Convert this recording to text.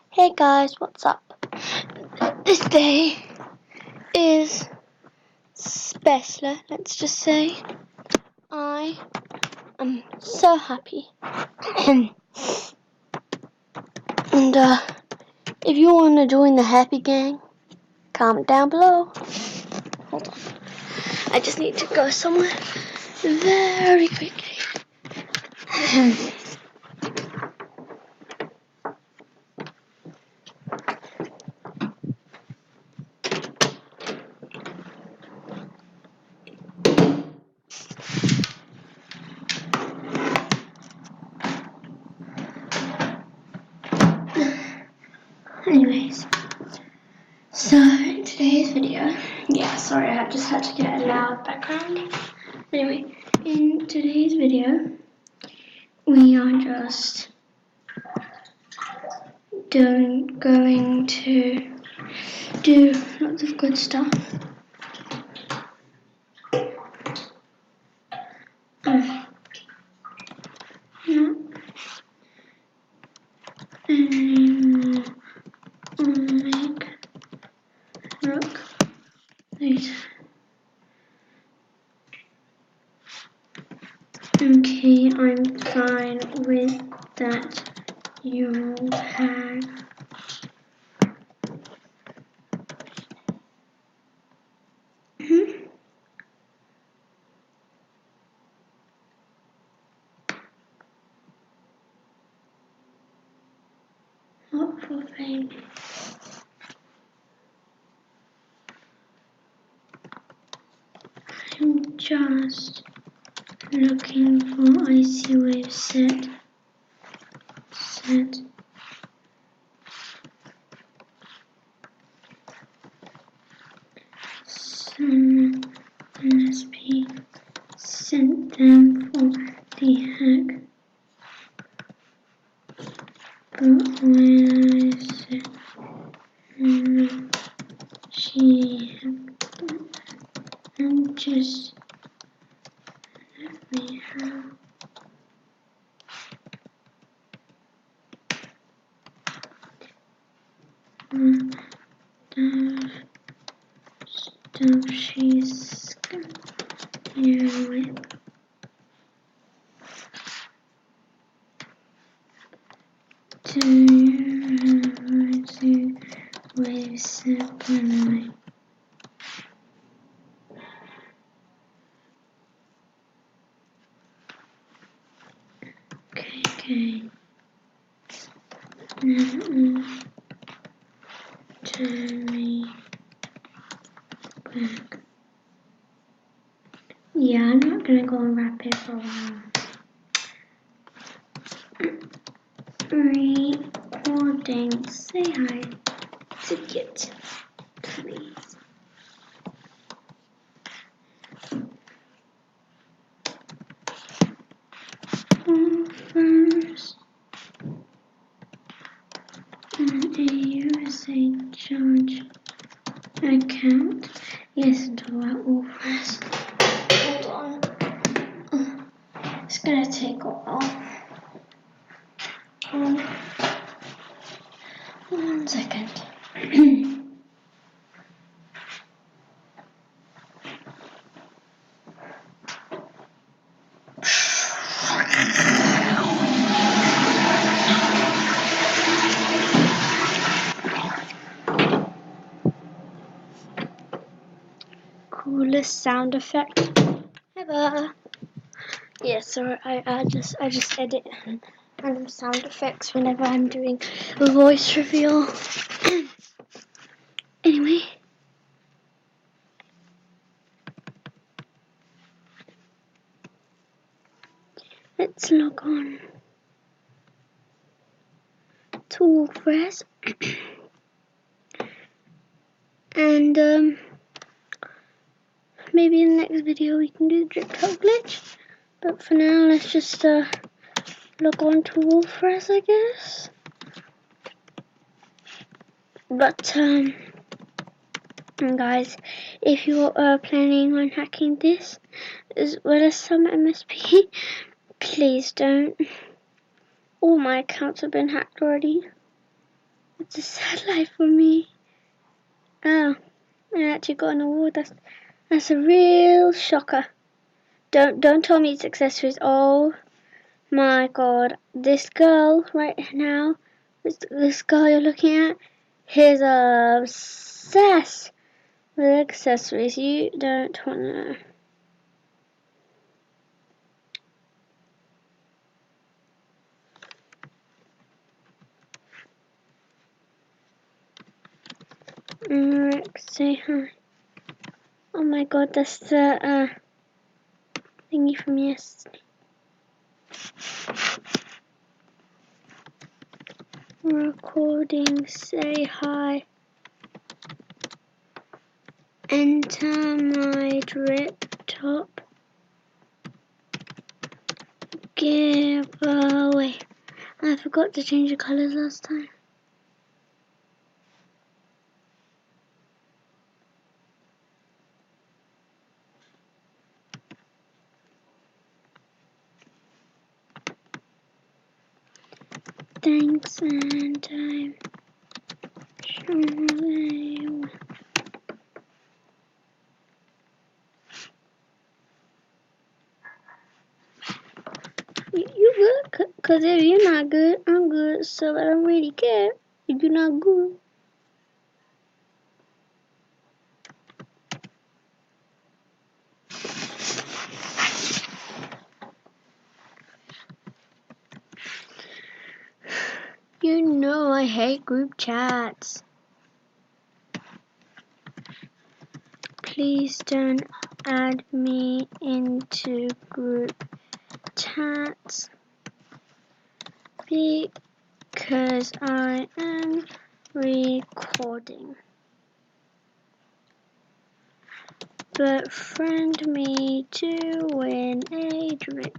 Hey guys, what's up? This day is special, let's just say. I am so happy. and if you want to join the happy gang, comment down below. Hold on. I just need to go somewhere very quickly. Anyways, so in today's video, sorry, I just had to get a loud background. Anyway, in today's video, we are just going to do lots of good stuff. Look, these. Okay, I'm fine with that. You have not for fame. I'm just looking for icy wave set. Some NSP sent them for the hack, but when I said no, she hacked it. And just let me have the stuff she's here with. To wave separately. Okay. Now turn me back. Yeah, I'm not gonna go on rapid for a while. Recording. Say hi to Kit, please. Offers and a USA charge account. Listen to our offers. Hold on. It's gonna take a while. 1 second. Coolest sound effect ever. Yeah, sorry, I just edit random sound effects whenever I'm doing a voice reveal. Anyway. Let's log on to WordPress. And maybe in the next video we can do the drip top glitch. But for now, let's just log on to WordPress, I guess. But guys, if you're planning on hacking this as well as some MSP, please don't. All my accounts have been hacked already. It's a sad life for me. Oh, I actually got an award. That's a real shocker. Don't tell me it's accessories. Oh my god, this girl right now, this girl you're looking at, is obsessed with accessories. You don't want to know. Rick, say hi. Oh my god, that's the thingy from yesterday. Recording, say hi. Enter my drip top giveaway. I forgot to change the colours last time. Thanks, and I'm sure they will. You good? Cause if you're not good, I'm good. So I don't really care if you're not good. You know I hate group chats. Please don't add me into group chats because I am recording. But friend me to win a drip